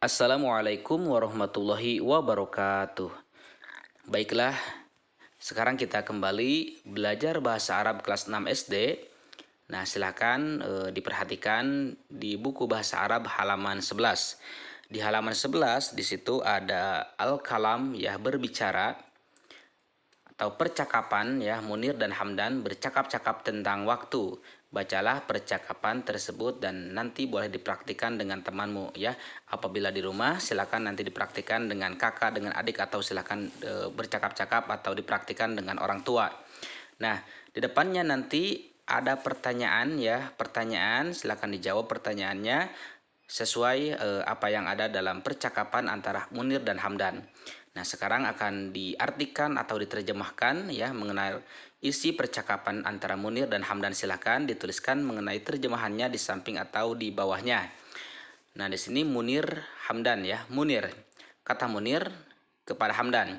Assalamualaikum warahmatullahi wabarakatuh. Baiklah, sekarang kita kembali belajar bahasa Arab kelas 6 SD. Nah, silakan diperhatikan di buku bahasa Arab halaman 11. Di halaman 11 di situ ada al-kalam ya berbicara atau percakapan ya. Munir dan Hamdan bercakap-cakap tentang waktu. Bacalah percakapan tersebut dan nanti boleh dipraktikkan dengan temanmu ya. Apabila di rumah silakan nanti dipraktikkan dengan kakak, dengan adik, atau silakan bercakap-cakap atau dipraktikkan dengan orang tua. Nah, di depannya nanti ada pertanyaan ya. Pertanyaan silakan dijawab pertanyaannya sesuai apa yang ada dalam percakapan antara Munir dan Hamdan. Nah, sekarang akan diartikan atau diterjemahkan ya mengenai isi percakapan antara Munir dan Hamdan. Silakan dituliskan mengenai terjemahannya di samping atau di bawahnya. Nah, di sini Munir Hamdan ya. Munir. Kata Munir kepada Hamdan,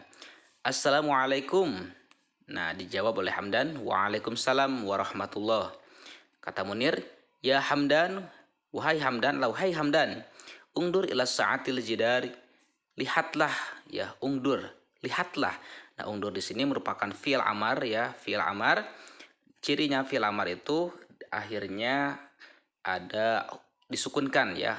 "Assalamualaikum." Nah, dijawab oleh Hamdan, "Waalaikumsalam warahmatullah." Kata Munir, "Ya Hamdan, wahai Hamdan, wahai Hamdan, ungdur ila sa'atil jidari." Lihatlah ya, ungdur, lihatlah. Nah, ungdur di sini merupakan fi'il amar ya, fi'il amar. Cirinya fi'il amar itu akhirnya ada disukunkan ya.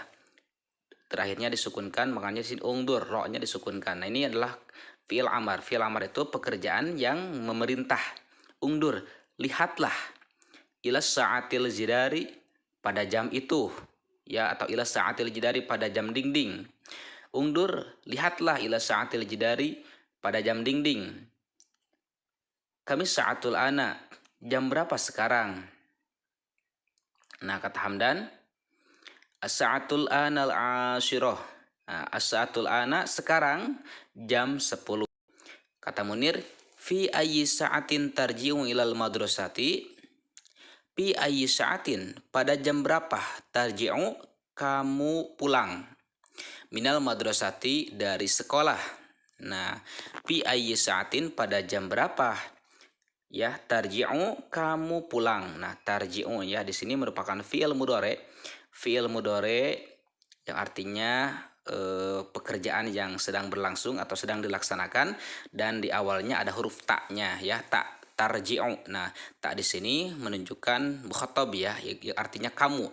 Terakhirnya disukunkan, makanya di sini ungdur, ro-nya disukunkan. Nah, ini adalah fi'il amar. Fi'il amar itu pekerjaan yang memerintah. Ungdur, lihatlah. Ila sa'atil jidari, pada jam itu ya, atau ila sa'atil jidari, pada jam dinding. Ungdur, lihatlah, ila sa'atil jidari, pada jam dinding. Kami sa'atul ana, jam berapa sekarang? Nah, kata Hamdan, as-sa'atul ana al-ashirah. Nah, as-sa'atul ana sekarang jam 10. Kata Munir, fi ayyi sa'atin tarji'u ilal madrasati? Fi ayyi sa'atin, pada jam berapa tarji'u kamu pulang? Minal madrasati, dari sekolah. Nah, fi ayyi sa'atin, pada jam berapa ya tarji'u kamu pulang. Nah, tarji'u ya di sini merupakan fi'il mudhari. Fi'il mudhari yang artinya pekerjaan yang sedang berlangsung atau sedang dilaksanakan, dan di awalnya ada huruf ta-nya ya, ta, tarji'u. Nah, tak di sini menunjukkan mukhatab ya, artinya kamu.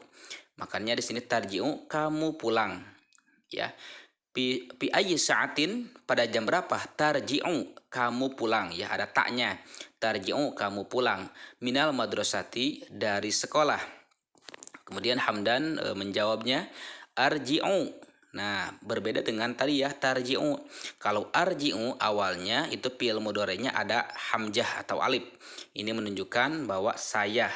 Makanya di sini tarji'u, kamu pulang. Ya, pi ayyi sa'atin, pada jam berapa tarji'u kamu pulang ya, ada taknya. Tarji'u, kamu pulang. Minal madrasati, dari sekolah. Kemudian Hamdan menjawabnya, arji'u. Nah, berbeda dengan tadi ya, tarji'u. Kalau arji'u awalnya itu fi'il mudhari'nya ada hamzah atau alif. Ini menunjukkan bahwa saya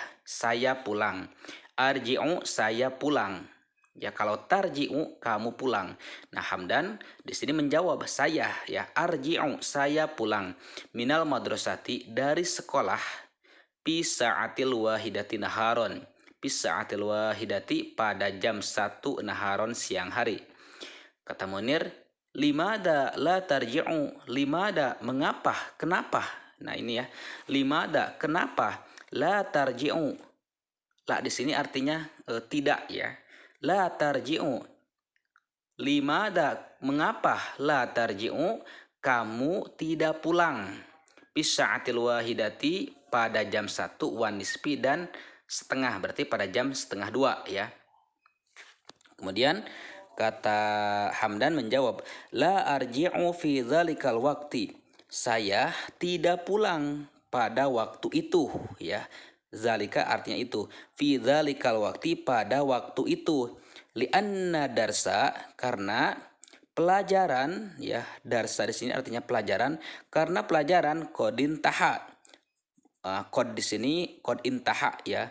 pulang. Arji'u, saya pulang. Ya, kalau tarji'u, kamu pulang. Nah, Hamdan di sini menjawab, saya ya, arji'u, saya pulang. Minal madrasati, dari sekolah. Fi sa'atil wahidati naharon. Fi sa'atil wahidati, pada jam 1 naharon, siang hari. Kata Munir, limada la tarji'u? Limada, mengapa, kenapa? Nah, ini ya, limada, kenapa? La tarji'u. La di sini artinya tidak ya. La tarji'u, limada, mengapa? La tarji'u, kamu tidak pulang. Bisa'atil wahidati, pada jam 1, wan nisfi, dan setengah, berarti pada jam setengah 2 ya. Kemudian kata Hamdan menjawab, la arji'u fi dzalikal waqti. Saya tidak pulang pada waktu itu ya. Zalika artinya itu. Fi dzalikal waqti, pada waktu itu. Li'anna darsa, karena pelajaran ya, darsa di sini artinya pelajaran, karena pelajaran qadin taha. Qad di sini qad intaha ya.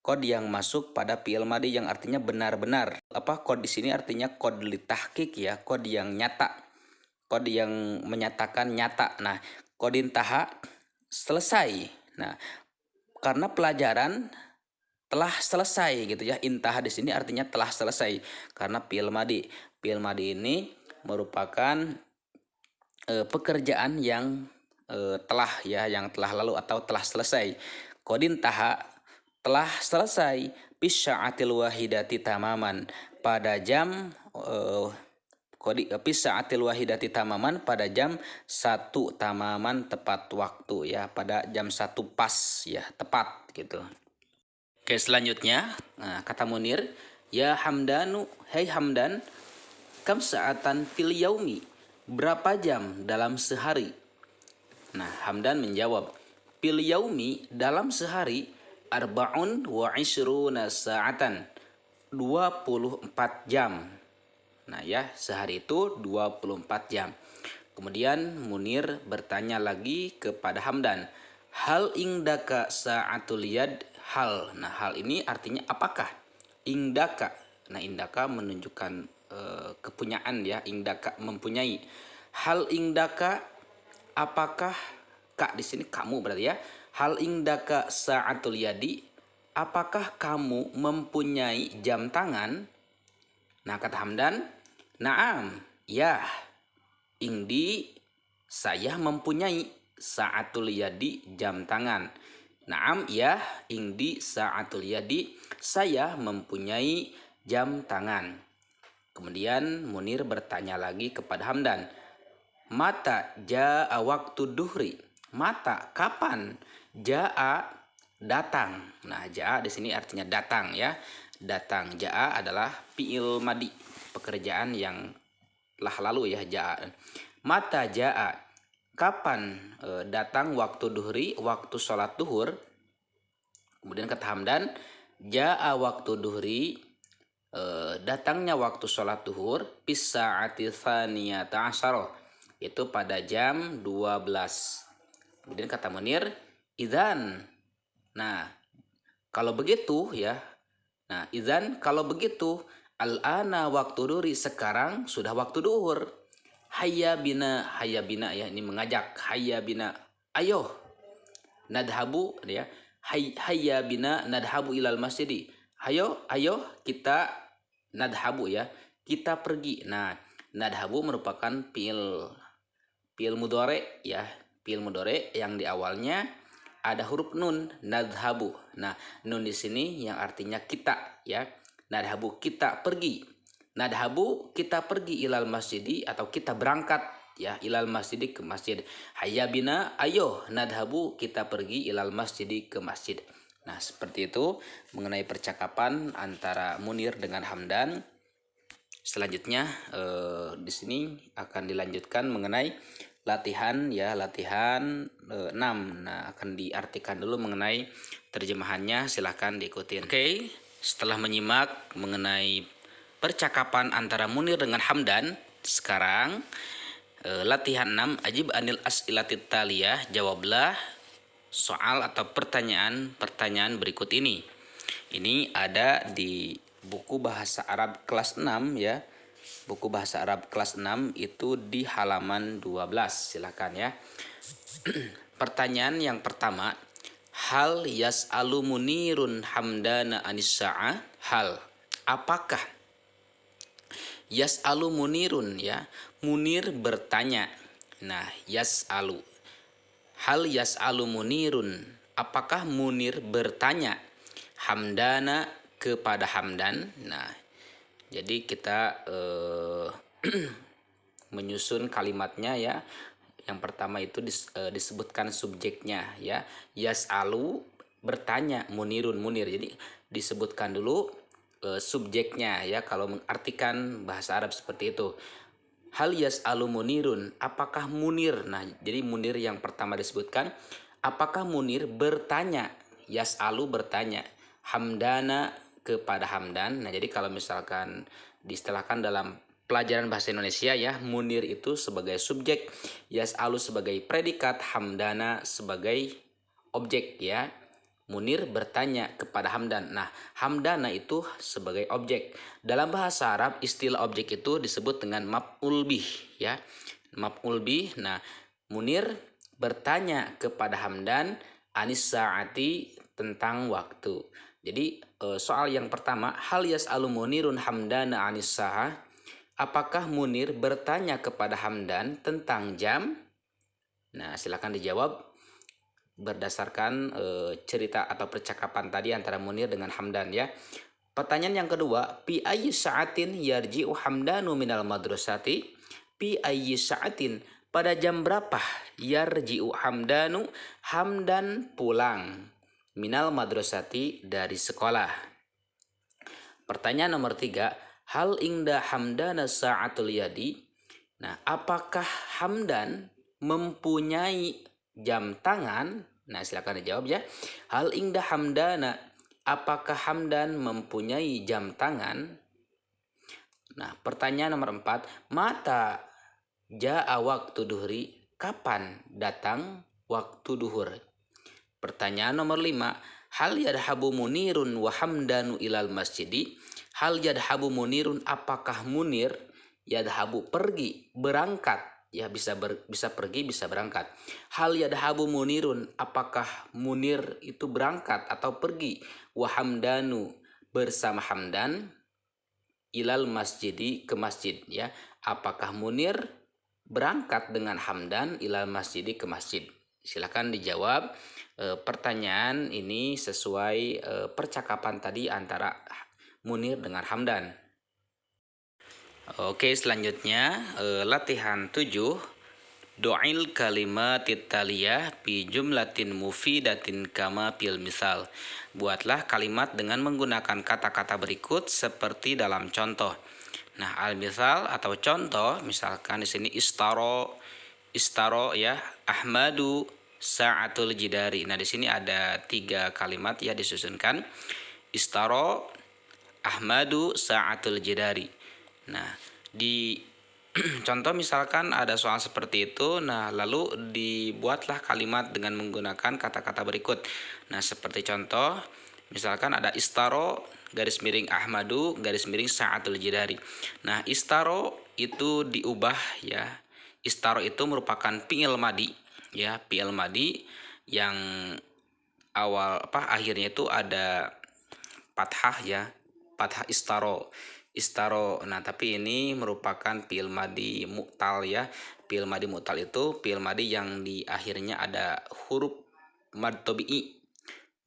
Qad yang masuk pada fi'il madhi yang artinya benar-benar. Qad di sini artinya qad litahqiq ya, qad yang nyata. Qad yang menyatakan nyata. Nah, qad intaha, selesai. Nah, karena pelajaran telah selesai gitu ya. Intaha di sini artinya telah selesai karena fi'il madhi. Fi'il madhi ini merupakan pekerjaan yang telah ya, yang telah lalu atau telah selesai. Qad intaha, telah selesai. Bisya'atil wahidati tamaman, pada jam Fi sa'atil wahidati tamaman, pada jam 1 tamaman tepat waktu ya, pada jam 1 pas ya, tepat gitu. Oke, selanjutnya kata Munir, ya Hamdanu, hei Hamdan, kam sa'atan fil yaumi, berapa jam dalam sehari? Nah, Hamdan menjawab, fil yaumi, dalam sehari, arba'un wa ishruna sa'atan, 24 jam. Nah ya, sehari itu 24 jam. Kemudian Munir bertanya lagi kepada Hamdan, hal indaka sa'atul yad, hal. Nah, hal ini artinya apakah? Indaka. Nah, indaka menunjukkan kepunyaan ya, indaka mempunyai. Hal indaka, apakah, kak di sini kamu berarti ya. Hal indaka sa'atul yadi, apakah kamu mempunyai jam tangan? Nah, kata Hamdan, naam, ya. Indi, saya mempunyai sa'atul yadi, jam tangan. Naam, ya. Indi sa'atul yadi, saya mempunyai jam tangan. Kemudian Munir bertanya lagi kepada Hamdan, mata ja'a waktu duhri, mata kapan, ja'a datang. Nah, ja'a di sini artinya datang ya, datang. Ja'a adalah fi'il madi, pekerjaan yang telah lalu ya, ja'a. Mata ja'a, kapan datang waktu duhri, waktu sholat duhur. Kemudian kata Hamdan, ja'a waktu duhri, datangnya waktu sholat duhur, pisa'ati tsaniyata asyara, itu pada jam 12. Kemudian kata Munir, idzan, nah kalau begitu ya, nah idzan kalau begitu, al-ana waktu duhri, sekarang sudah waktu duhur. Hayya bina ya, ini mengajak, hayya bina, ayo nadhabu ya, hayya bina nadhabu ilal masjidi, ayo kita, nadhabu ya, kita pergi. Nah, nadhabu merupakan fi'il mudhari ya, fi'il mudhari yang di awalnya ada huruf nun, nadhabu. Nah, nun di sini yang artinya kita ya. Nadhabu, kita pergi. Nadhabu, kita pergi, ilal masjidi, atau kita berangkat ya, ilal masjidi, ke masjid. Hayya bina, ayo nadhabu, kita pergi, ilal masjidi, ke masjid. Nah, seperti itu mengenai percakapan antara Munir dengan Hamdan. Selanjutnya di sini akan dilanjutkan mengenai latihan ya, latihan 6. Nah, akan diartikan dulu mengenai terjemahannya, silahkan diikutin. Oke, setelah menyimak mengenai percakapan antara Munir dengan Hamdan, sekarang latihan 6, ajib anil as'ilatit taliyah, jawablah soal atau pertanyaan berikut ini. Ini ada di buku bahasa Arab kelas 6 ya. Buku bahasa Arab kelas 6 itu di halaman 12. Silakan ya. Pertanyaan yang pertama, hal yas'alu Munirun Hamdana anis sa'ah? Hal, apakah yas'alu Munirun ya, Munir bertanya. Nah, yas'alu, hal yas'alu Munirun, apakah Munir bertanya Hamdana kepada Hamdan. Nah, jadi kita menyusun kalimatnya ya. Yang pertama itu disebutkan subjeknya ya. Yas'alu, bertanya, Munirun, Munir. Jadi disebutkan dulu subjeknya ya, kalau mengartikan bahasa Arab seperti itu. Hal yas'alu Munirun, apakah Munir. Nah, jadi Munir yang pertama disebutkan. Apakah Munir bertanya, yas'alu bertanya, Hamdana kepada Hamdan. Nah, jadi kalau misalkan diistilahkan dalam pelajaran bahasa Indonesia ya, Munir itu sebagai subjek, yas'alu sebagai predikat, Hamdana sebagai objek ya. Munir bertanya kepada Hamdan. Nah, Hamdana itu sebagai objek. Dalam bahasa Arab istilah objek itu disebut dengan maf'ul bih ya. Maf'ul bih. Nah, Munir bertanya kepada Hamdan anis sa'ati, tentang waktu. Jadi soal yang pertama, hal yas'alu Munirun Hamdana anis sa'ah, apakah Munir bertanya kepada Hamdan tentang jam? Nah, silakan dijawab berdasarkan cerita atau percakapan tadi antara Munir dengan Hamdan ya. Pertanyaan yang kedua, fi ayyi sa'atin yarji'u Hamdanu minal madrasati? Fi ayyi sa'atin, pada jam berapa yarji'u Hamdanu, Hamdan pulang, minal madrasati, dari sekolah. Pertanyaan nomor 3, hal inda Hamdana sa'atul yadi? Nah, apakah Hamdan mempunyai jam tangan? Nah, silakan dijawab ya. Hal inda Hamdana, apakah Hamdan mempunyai jam tangan? Nah, pertanyaan nomor 4, mata ja'a waktu duhri? Kapan datang waktu duhur? Pertanyaan nomor 5, hal yadhabu munirun wa hamdanu ilal masjidi? Hal yadhabu munirun, apakah Munir yadhabu pergi, berangkat, ya bisa pergi bisa berangkat. Hal yadhabu munirun, apakah Munir itu berangkat atau pergi, wa hamdanu, bersama Hamdan, ilal masjidi, ke masjid, ya. Apakah Munir berangkat dengan Hamdan ilal masjidi, ke masjid? Silakan dijawab. Pertanyaan ini sesuai percakapan tadi antara Munir dengan Hamdan. Oke, selanjutnya latihan 7. Do'il kalimatit taliyah bi jumlatin mufidatin kama fil misal. Buatlah kalimat dengan menggunakan kata-kata berikut seperti dalam contoh. Nah, al-misal atau contoh, misalkan di sini istaro ya, Ahmadu sa'atul jidari. Nah, di sini ada 3 kalimat ya disusunkan. Istaro Ahmadu sa'atul jidari. Nah, di contoh misalkan ada soal seperti itu, nah lalu dibuatlah kalimat dengan menggunakan kata-kata berikut. Nah, seperti contoh, misalkan ada istaro garis miring Ahmadu garis miring sa'atul jidari. Nah, istaro itu diubah ya. Istaro itu merupakan fi'il madi ya, fi'il madi yang akhirnya itu ada fathah ya, fathah istaro. Nah, tapi ini merupakan fi'il madi mu'tal ya. Fi'il madi mu'tal itu fi'il madi yang di akhirnya ada huruf mad tabi'i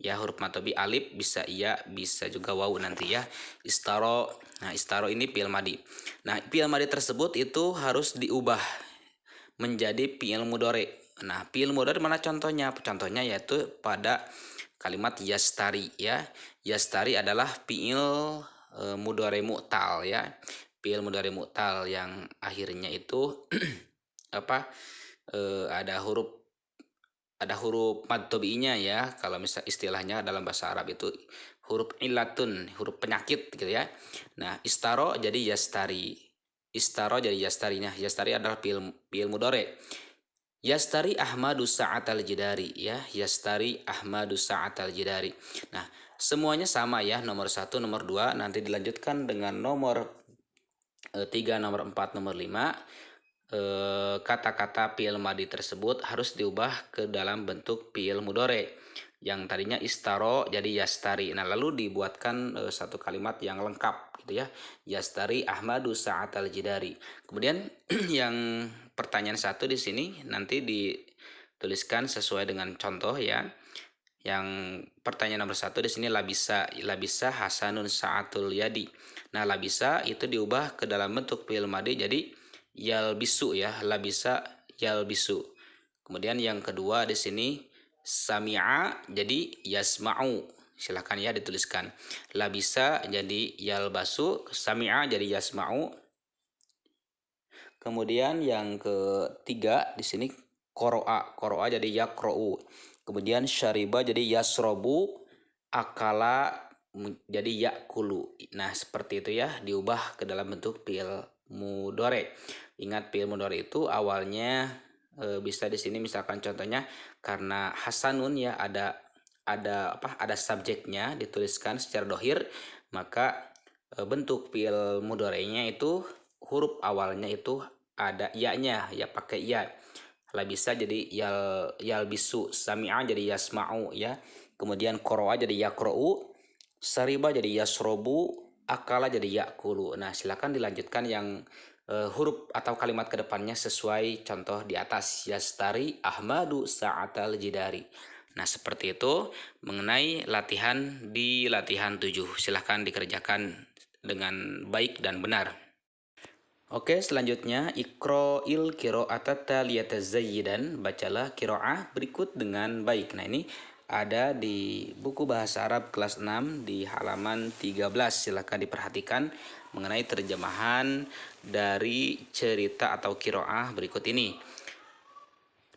ya, huruf mad tabi'i, alif, bisa iya, bisa juga waw nanti ya. Istaro. Nah, istaro ini fi'il madi. Nah, fi'il madi tersebut itu harus diubah menjadi fi'il mudhari. Nah, fi'il mudhari mana contohnya? Contohnya yaitu pada kalimat yastari ya. Yastari adalah fi'il mudhari mu'tal ya. Fi'il mudhari mu'tal yang akhirnya itu ada huruf mad tabi'inya ya. Kalau misal istilahnya dalam bahasa Arab itu huruf illatun, huruf penyakit gitu ya. Nah, istaro jadi yastari. Istaro jadi yastari. Nah, yastari adalah fi'il mudhari. Yastari Ahmadu sa'atal jidari ya. Yastari Ahmadu sa'atal jidari. Nah, semuanya sama ya, nomor 1, nomor 2, nanti dilanjutkan dengan nomor 3, nomor 4, nomor 5. Kata-kata fi'il madi tersebut harus diubah ke dalam bentuk fi'il mudhari. Yang tadinya istaro jadi yastari. Nah, lalu dibuatkan satu kalimat yang lengkap gitu ya. Yastari Ahmadu sa'atal jidari. Kemudian yang pertanyaan 1 di sini nanti dituliskan sesuai dengan contoh ya. Yang pertanyaan nomor 1 di sini labisa Hasanun sa'atul yadi. Nah, labisa itu diubah ke dalam bentuk fi'il madi jadi yalbisu ya, labisa yalbisu. Kemudian yang kedua di sini sami'a jadi yasma'u. Silahkan ya dituliskan. Labisa jadi yalbasu, sami'a jadi yasma'u. Kemudian yang ketiga di sini qara'a jadi yaqra'u. Kemudian syariba jadi yasrobu, akala jadi yakulu. Nah, seperti itu ya, diubah ke dalam bentuk fi'il mudhari. Ingat, fi'il mudhari itu awalnya bisa di sini misalkan contohnya karena hasanun ya, ada subjeknya dituliskan secara dohir, maka bentuk fi'il mudhari'nya itu huruf awalnya itu ada ya-nya ya, pakai ya. Labisa jadi yalbisu, sami'a jadi yasma'u ya. Kemudian qara'a jadi yaqra'u, sariba jadi yasrobu, akala jadi yakulu. Nah, silakan dilanjutkan yang huruf atau kalimat kedepannya sesuai contoh di atas. Yastari Ahmadu sa'atal jidari. Nah, seperti itu mengenai latihan di latihan 7. Silahkan dikerjakan dengan baik dan benar. Oke, selanjutnya ikro'il kiro'ata taliyata zayyidan. Bacalah kiro'ah berikut dengan baik. Nah, ini ada di buku bahasa Arab kelas 6 di halaman 13. Silahkan diperhatikan mengenai terjemahan dari cerita atau kiro'ah berikut ini.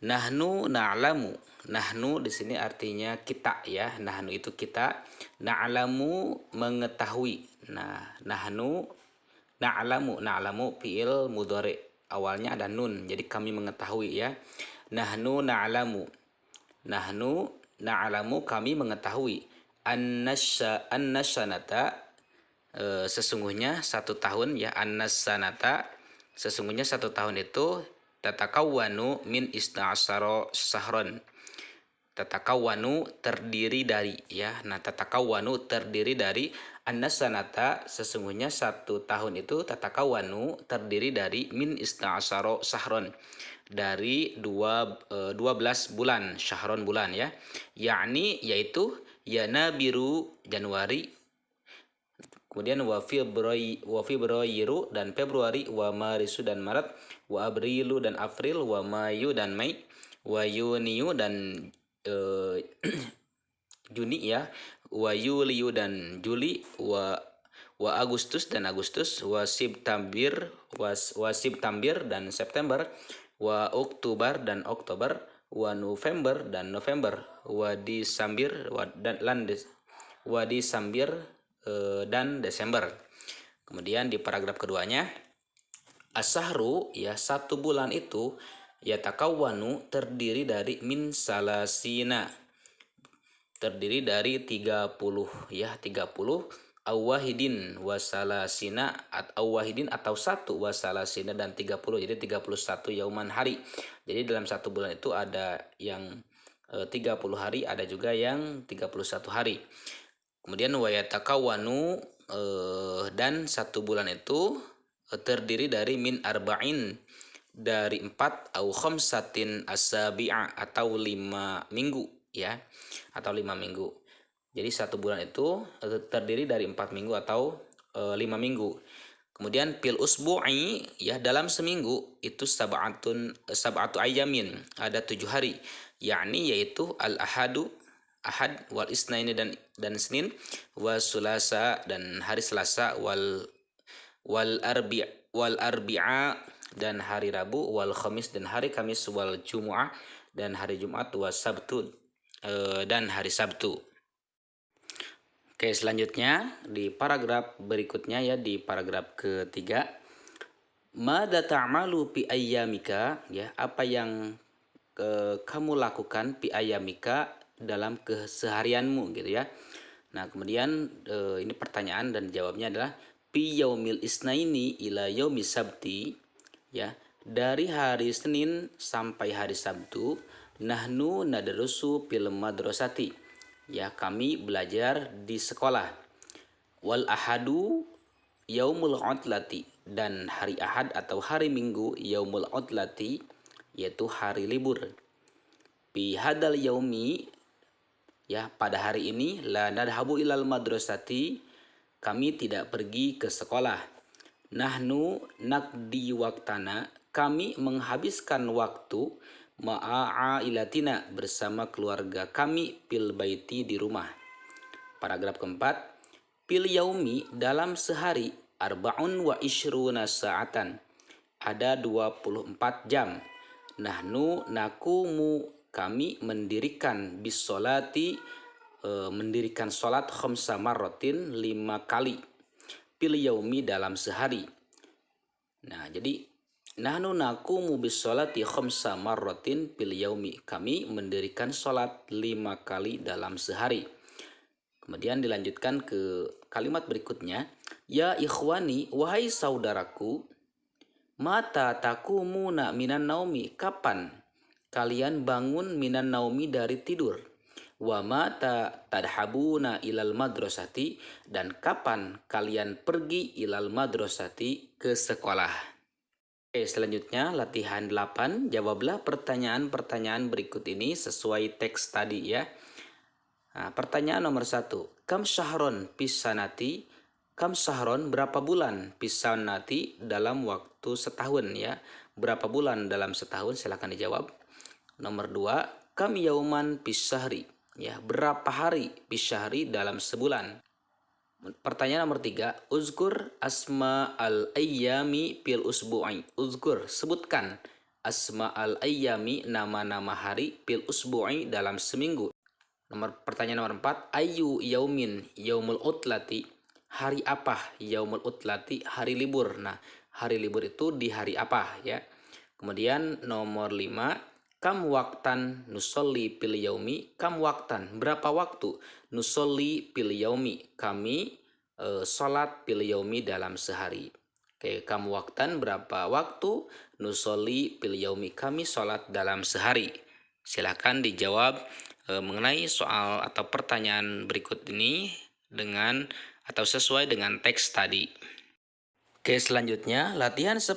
Nahnu na'lamu. Nahnu di sini artinya kita ya. Nahnu itu kita. Na'lamu mengetahui. Nah, nahnu na'lamu fi'il mudhari, awalnya ada nun, jadi kami mengetahui ya. Nahnu na'lamu kami mengetahui. Annasanata sesungguhnya 1 tahun ya. Annasanata sesungguhnya 1 tahun itu tatakawwanu min isna'asyara sahron. Tatakawwanu terdiri dari ya. Nah, tatakawwanu terdiri dari annasanata sesungguhnya 1 tahun itu tatakawwanu terdiri dari min isna'asyara sahron dari 12 bulan, syahron bulan ya. Yakni yaitu Yanabiru Januari, kemudian wa Februari dan Februari, wa Marisu dan Maret, wa Abrilu dan April, wa Mayu dan Mei, wa Yuniu dan Juni ya, wa Yuliu dan Juli, wa Agustus dan Agustus, wa September dan September, wa Oktober dan Oktober, wa November dan November, wa Desember dan Desember. Kemudian di paragraf keduanya, as-sahru ya 1 bulan itu yatakawwanu terdiri dari min salasina, terdiri dari 30 ya, 30 awahidin wasalasina awahidin atau 1 wasalasina dan 30, jadi 31 yauman hari. Jadi dalam 1 bulan itu ada yang 30 hari, ada juga yang 31 hari. Kemudian wayatakawwanu dan 1 bulan itu terdiri dari min arba'in, dari 4 au khamsatin asabi'a atau 5 minggu ya, atau 5 minggu. Jadi 1 bulan itu terdiri dari 4 minggu atau 5 minggu. Kemudian fil usbu'i ya, dalam seminggu itu sab'atu ayamin, ada 7 hari, yakni yaitu al-ahad wal isnaini dan Senin, wal sulasa dan hari Selasa, wal arbi'a dan hari Rabu, wal khamis dan hari Kamis, wal jumu'ah dan hari Jumat, was sabtu dan hari Sabtu. Oke, selanjutnya di paragraf berikutnya ya, di paragraf ketiga, mada ta'malu pi ayyamika ya, apa yang kamu lakukan pi ayyamika dalam keseharianmu gitu ya. Nah, kemudian ini pertanyaan dan jawabnya adalah pi yaumil isnaini ila yaumis sabti ya, dari hari Senin sampai hari Sabtu, nahnu nadrusu fil madrasati ya, kami belajar di sekolah. Wal ahadu yaumul utlati, dan hari Ahad atau hari Minggu yaumul utlati, yaitu hari libur. Fi hadal yaumi ya, pada hari ini, la nadhabu ilal madrasati, kami tidak pergi ke sekolah. Nahnu nakdi waktana, kami menghabiskan waktu ma'ailatina, bersama keluarga kami, fil baiti, di rumah. Paragraf keempat, fil yaumi, dalam sehari, arba'un wa ishruna sa'atan, ada 24 jam. Nahnu nakumu, kami mendirikan bisolati, mendirikan sholat khamsa marrotin, 5 kali, fil yaumi, dalam sehari. Nah, jadi nahnu nakumu bisolati khamsa marrotin fil yaumi, kami mendirikan sholat 5 kali dalam sehari. Kemudian dilanjutkan ke kalimat berikutnya, ya ikhwani, wahai saudaraku, mata takumuna minan naumi, kapan kalian bangun minan naumi, dari tidur, wa mata tadhabuna ilal madrasati, dan kapan kalian pergi ilal madrasati, ke sekolah. Oke, selanjutnya latihan 8. Jawablah pertanyaan-pertanyaan berikut ini sesuai teks tadi ya. Nah, pertanyaan nomor 1. Kam syahron pisanati? Kam syahron berapa bulan pisanati dalam waktu setahun ya. Berapa bulan dalam setahun? Silahkan dijawab. Nomor 2. Kam yauman pisyahri? Ya, berapa hari pisyahri dalam sebulan? Pertanyaan nomor 3. Uzkur asma al-ayyami fil usbu'i. Uzkur, sebutkan asma al-ayyami, nama-nama hari fil usbu'i dalam seminggu. Pertanyaan nomor 4. Ayu yaumin yaumul utlati? Hari apa yaumul utlati? Hari libur. Nah, hari libur itu di hari apa ya? Kemudian nomor 5. Kam waktan nusolli pil yaumi? Kam waktan, berapa waktu? Nusolli pil yaumi, kami sholat pil yaumi dalam sehari. Oke, kam waktan, berapa waktu? Nusolli pil yaumi, kami sholat dalam sehari. Silakan dijawab mengenai soal atau pertanyaan berikut ini dengan atau sesuai dengan teks tadi. Oke, selanjutnya latihan 10.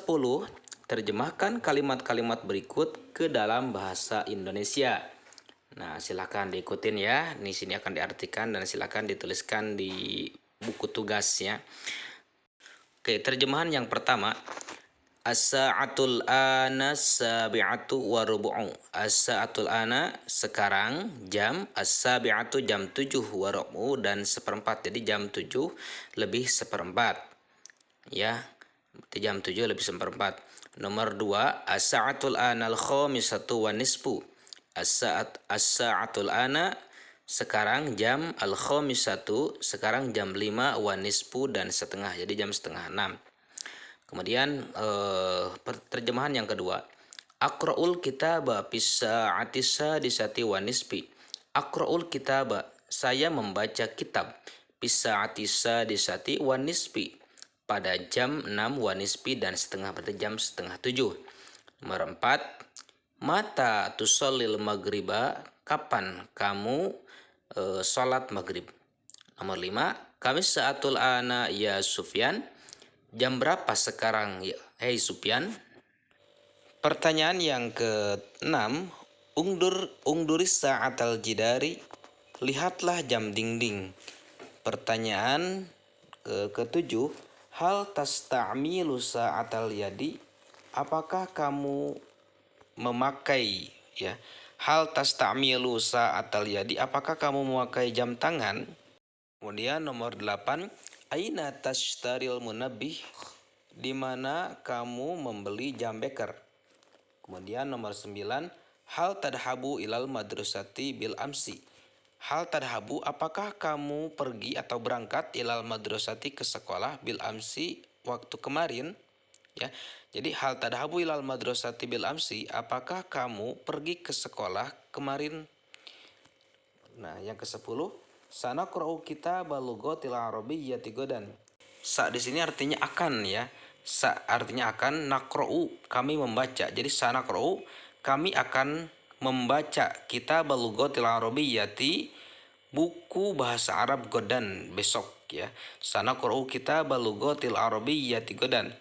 Terjemahkan kalimat-kalimat berikut ke dalam bahasa Indonesia. Nah, silakan diikutin ya. Di sini akan diartikan dan silakan dituliskan di buku tugasnya. Oke, terjemahan yang pertama. As-sa'atul ana sabi'atu wa rubu'u. As-sa'atul ana, sekarang, jam. As-sabi'atu, jam 7, wa rubu'u, dan seperempat. Jadi jam 7 lebih seperempat. Ya, jam 7 lebih seperempat. Nomor 2. As-sa'atul ana al-khamisatu wa nisfu. As-sa'atul ana, sekarang jam, al-khamisatu, sekarang jam 5, wa nisfu, dan setengah. Jadi jam setengah 6. Kemudian terjemahan yang kedua. Aqra'ul kitaba bis-sa'ati sadisati wa nisfi. Aqra'ul kitaba, saya membaca kitab, bis-sa'ati sadisati wa nisfi, pada jam 6 wa nisfi dan setengah, berarti jam setengah 7. Nomor 4. Mata tusallil maghriba, kapan kamu sholat maghrib? Nomor 5. Kamis sa'atul ana ya Sufyan, jam berapa sekarang ya hei Sufyan? Pertanyaan yang ke-6. Ungduris sa'atal jidari, lihatlah jam dinding. Pertanyaan ke-7. Hal tasta'milu sa'atal yadi, apakah kamu memakai ya? Hal tasta'milu sa'atal yadi, apakah kamu memakai jam tangan? Kemudian nomor 8. Aina tashtaril munabbih, di mana kamu membeli jam beker? Kemudian nomor 9. Hal tadhabu ilal madrasati bil amsi. Hal tadhabu, apakah kamu pergi atau berangkat ilal madrasati, ke sekolah, bil amsi, waktu kemarin ya. Jadi hal tadhabu ilal madrasati bil amsi, apakah kamu pergi ke sekolah kemarin? Nah, yang ke-10. Sanaqra'u kitabal lughatil arabiyyati godan. Sa di sini artinya akan ya. Sa artinya akan, naqra'u, kami membaca. Jadi sanaqra'u, kami akan membaca, kitabal lughatil arabiyyati, buku bahasa Arab, godan, besok ya. Sanaqra'u kitabal lughatil arabiyyati godan.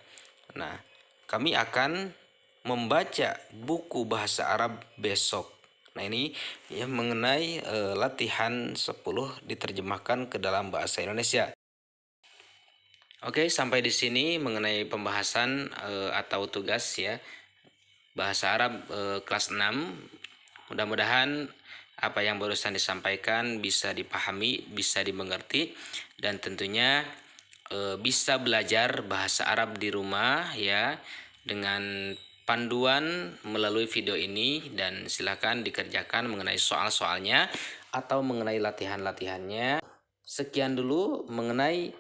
Nah, kami akan membaca buku bahasa Arab besok. Nah, ini ya mengenai latihan 10 diterjemahkan ke dalam bahasa Indonesia. Oke, sampai di sini mengenai pembahasan atau tugas ya bahasa Arab kelas 6. Mudah-mudahan apa yang barusan disampaikan bisa dipahami, bisa dimengerti, dan tentunya bisa belajar bahasa Arab di rumah ya dengan panduan melalui video ini, dan silakan dikerjakan mengenai soal-soalnya atau mengenai latihan-latihannya. Sekian dulu mengenai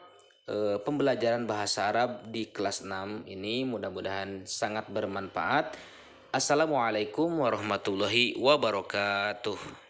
pembelajaran bahasa Arab di kelas 6 ini, mudah-mudahan sangat bermanfaat. Assalamualaikum warahmatullahi wabarakatuh.